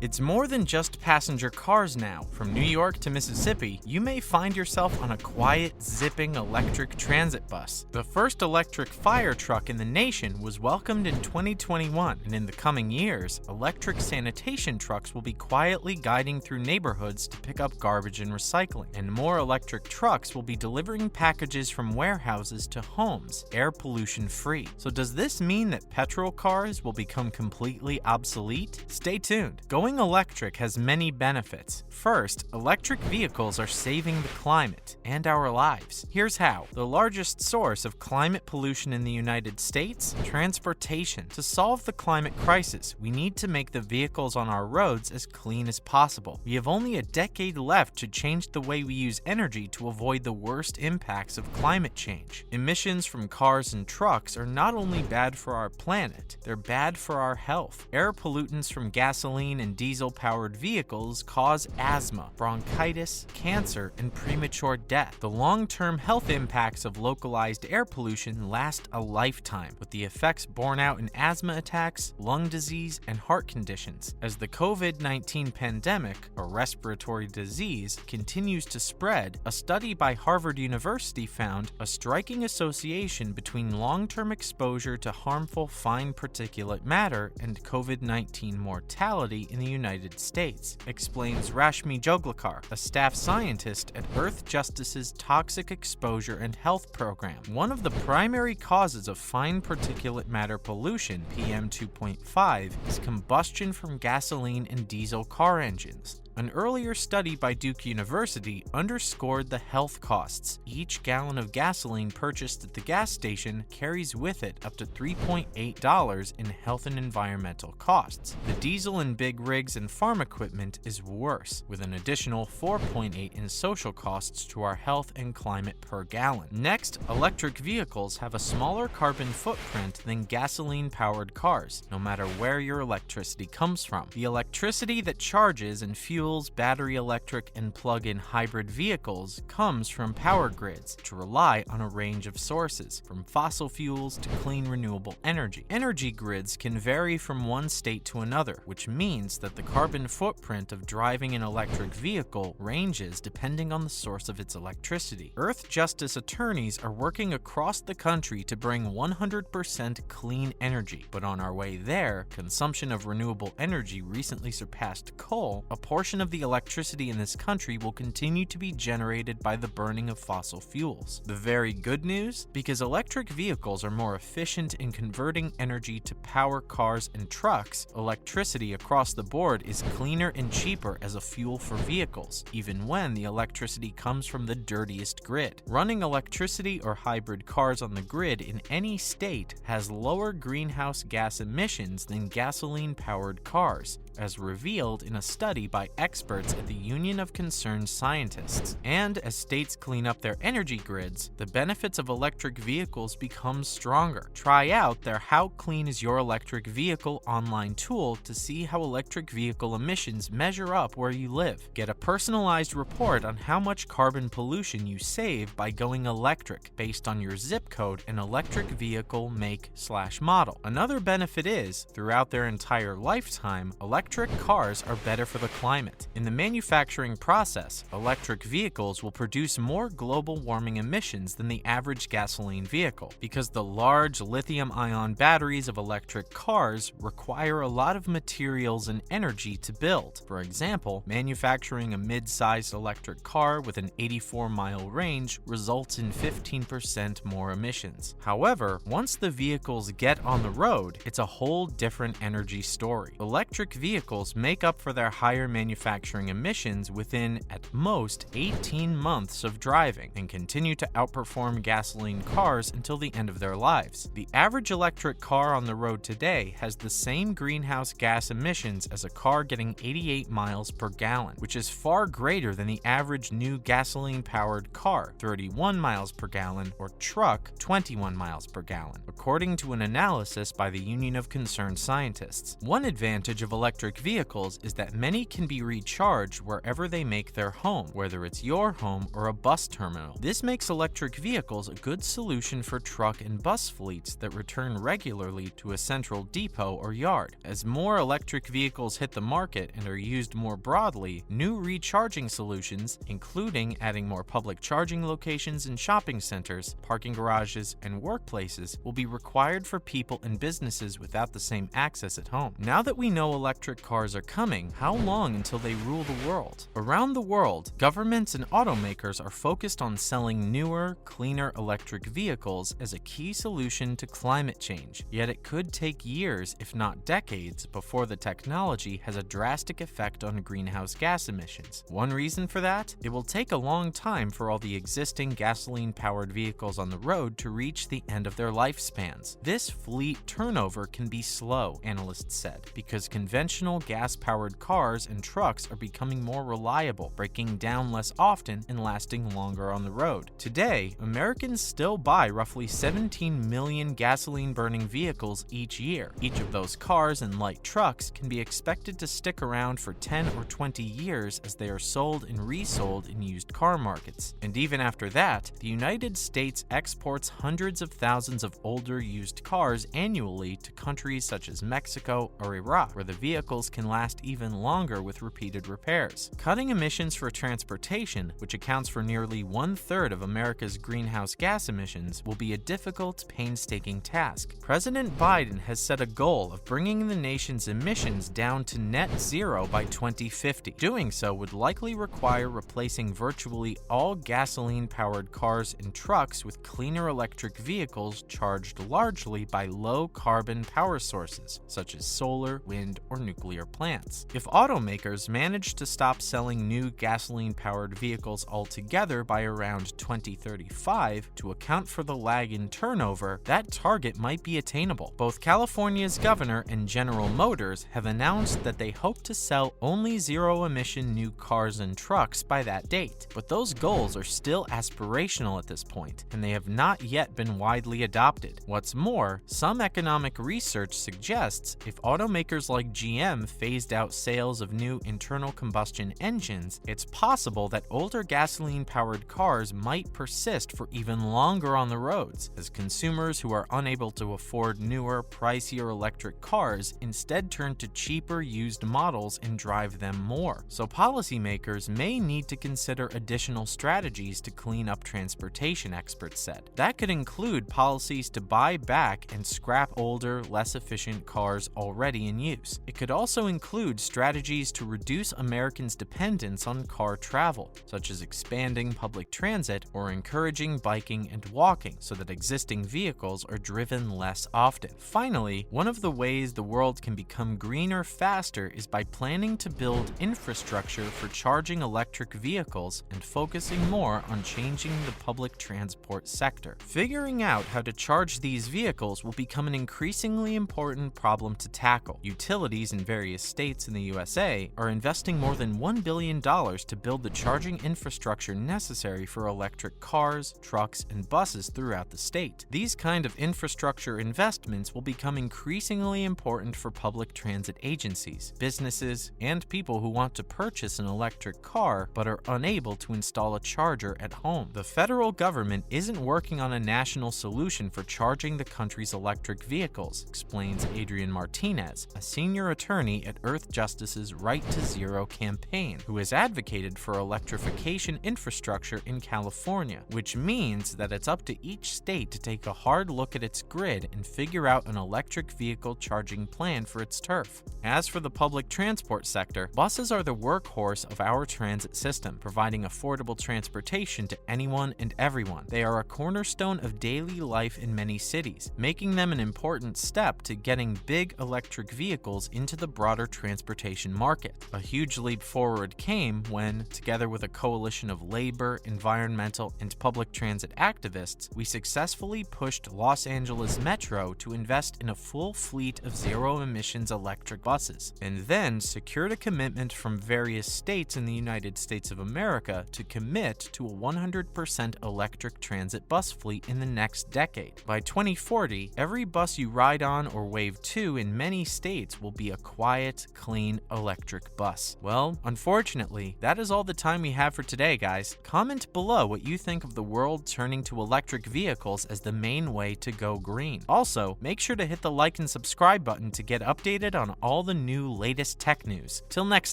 It's more than just passenger cars now. From New York to Mississippi, you may find yourself on a quiet, zipping electric transit bus. The first electric fire truck in the nation was welcomed in 2021, and in the coming years, electric sanitation trucks will be quietly guiding through neighborhoods to pick up garbage and recycling. And more electric trucks will be delivering packages from warehouses to homes, air pollution free. So does this mean that petrol cars will become completely obsolete? Stay tuned. Going electric has many benefits. First, electric vehicles are saving the climate and our lives. Here's how. The largest source of climate pollution in the United States? Transportation. To solve the climate crisis, we need to make the vehicles on our roads as clean as possible. We have only a decade left to change the way we use energy to avoid the worst impacts of climate change. Emissions from cars and trucks are not only bad for our planet, they're bad for our health. Air pollutants from gasoline and diesel-powered vehicles cause asthma, bronchitis, cancer, and premature death. The long-term health impacts of localized air pollution last a lifetime, with the effects borne out in asthma attacks, lung disease, and heart conditions. As the COVID-19 pandemic, a respiratory disease, continues to spread, a study by Harvard University found a striking association between long-term exposure to harmful fine particulate matter and COVID-19 mortality in the United States, explains Rashmi Joglekar, a staff scientist at Earth Justice's Toxic Exposure and Health Program. One of the primary causes of fine particulate matter pollution, PM 2.5, is combustion from gasoline and diesel car engines. An earlier study by Duke University underscored the health costs. Each gallon of gasoline purchased at the gas station carries with it up to $3.8 in health and environmental costs. The diesel in big rigs and farm equipment is worse, with an additional $4.8 in social costs to our health and climate per gallon. Next, electric vehicles have a smaller carbon footprint than gasoline-powered cars, no matter where your electricity comes from. The electricity that charges and fuels battery electric and plug-in hybrid vehicles comes from power grids, which rely on a range of sources, from fossil fuels to clean renewable energy. Energy grids can vary from one state to another, which means that the carbon footprint of driving an electric vehicle ranges depending on the source of its electricity. Earth Justice attorneys are working across the country to bring 100% clean energy, but on our way there, consumption of renewable energy recently surpassed coal. A portion of the electricity in this country will continue to be generated by the burning of fossil fuels. The very good news? Because electric vehicles are more efficient in converting energy to power cars and trucks, electricity across the board is cleaner and cheaper as a fuel for vehicles, even when the electricity comes from the dirtiest grid. Running electricity or hybrid cars on the grid in any state has lower greenhouse gas emissions than gasoline-powered cars, as revealed in a study by experts at the Union of Concerned Scientists. And as states clean up their energy grids, the benefits of electric vehicles become stronger. Try out their How Clean Is Your Electric Vehicle online tool to see how electric vehicle emissions measure up where you live. Get a personalized report on how much carbon pollution you save by going electric based on your zip code and electric vehicle make/model. Another benefit is, throughout their entire lifetime, electric cars are better for the climate. In the manufacturing process, electric vehicles will produce more global warming emissions than the average gasoline vehicle, because the large lithium-ion batteries of electric cars require a lot of materials and energy to build. For example, manufacturing a mid-sized electric car with an 84-mile range results in 15% more emissions. However, once the vehicles get on the road, it's a whole different energy story. Electric vehicles make up for their higher manufacturing emissions within, at most, 18 months of driving, and continue to outperform gasoline cars until the end of their lives. The average electric car on the road today has the same greenhouse gas emissions as a car getting 88 miles per gallon, which is far greater than the average new gasoline-powered car, 31 miles per gallon, or truck, 21 miles per gallon, according to an analysis by the Union of Concerned Scientists. One advantage of electric electric vehicles is that many can be recharged wherever they make their home, whether it's your home or a bus terminal. This makes electric vehicles a good solution for truck and bus fleets that return regularly to a central depot or yard. As more electric vehicles hit the market and are used more broadly, new recharging solutions, including adding more public charging locations in shopping centers, parking garages, and workplaces, will be required for people and businesses without the same access at home. Now that we know electric cars are coming, how long until they rule the world? Around the world, governments and automakers are focused on selling newer, cleaner electric vehicles as a key solution to climate change. Yet it could take years, if not decades, before the technology has a drastic effect on greenhouse gas emissions. One reason for that? It will take a long time for all the existing gasoline-powered vehicles on the road to reach the end of their lifespans. This fleet turnover can be slow, analysts said, because conventional gas-powered cars and trucks are becoming more reliable, breaking down less often and lasting longer on the road. Today, Americans still buy roughly 17 million gasoline-burning vehicles each year. Each of those cars and light trucks can be expected to stick around for 10 or 20 years as they are sold and resold in used car markets. And even after that, the United States exports hundreds of thousands of older used cars annually to countries such as Mexico or Iraq, where the vehicles can last even longer with repeated repairs. Cutting emissions for transportation, which accounts for nearly 1/3 of America's greenhouse gas emissions, will be a difficult, painstaking task. President Biden has set a goal of bringing the nation's emissions down to net zero by 2050. Doing so would likely require replacing virtually all gasoline-powered cars and trucks with cleaner electric vehicles charged largely by low-carbon power sources, such as solar, wind, or nuclear plants. If automakers manage to stop selling new gasoline-powered vehicles altogether by around 2035 to account for the lag in turnover, that target might be attainable. Both California's governor and General Motors have announced that they hope to sell only zero-emission new cars and trucks by that date, but those goals are still aspirational at this point, and they have not yet been widely adopted. What's more, some economic research suggests if automakers like GM phased out sales of new internal combustion engines, it's possible that older gasoline-powered cars might persist for even longer on the roads, as consumers who are unable to afford newer, pricier electric cars instead turn to cheaper used models and drive them more. So policymakers may need to consider additional strategies to clean up transportation, experts said. That could include policies to buy back and scrap older, less efficient cars already in use. It could also include strategies to reduce Americans' dependence on car travel, such as expanding public transit or encouraging biking and walking so that existing vehicles are driven less often. Finally, one of the ways the world can become greener faster is by planning to build infrastructure for charging electric vehicles and focusing more on changing the public transport sector. Figuring out how to charge these vehicles will become an increasingly important problem to tackle. Utilities in various states in the USA are investing more than $1 billion to build the charging infrastructure necessary for electric cars, trucks, and buses throughout the state. These kind of infrastructure investments will become increasingly important for public transit agencies, businesses, and people who want to purchase an electric car but are unable to install a charger at home. The federal government isn't working on a national solution for charging the country's electric vehicles, explains Adrian Martinez, a senior attorney at Earth Justice's Right to Zero campaign, who has advocated for electrification infrastructure in California, which means that it's up to each state to take a hard look at its grid and figure out an electric vehicle charging plan for its turf. As for the public transport sector, buses are the workhorse of our transit system, providing affordable transportation to anyone and everyone. They are a cornerstone of daily life in many cities, making them an important step to getting big electric vehicles into the broader transportation market. A huge leap forward came when, together with a coalition of labor, environmental, and public transit activists, we successfully pushed Los Angeles Metro to invest in a full fleet of zero-emissions electric buses, and then secured a commitment from various states in the United States of America to commit to a 100% electric transit bus fleet in the next decade. By 2040, every bus you ride on or wave to in many states will be a quiet, clean electric bus. Well, unfortunately, that is all the time we have for today, guys. Comment below what you think of the world turning to electric vehicles as the main way to go green. Also, make sure to hit the like and subscribe button to get updated on all the new latest tech news. Till next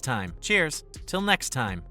time, cheers. Till next time.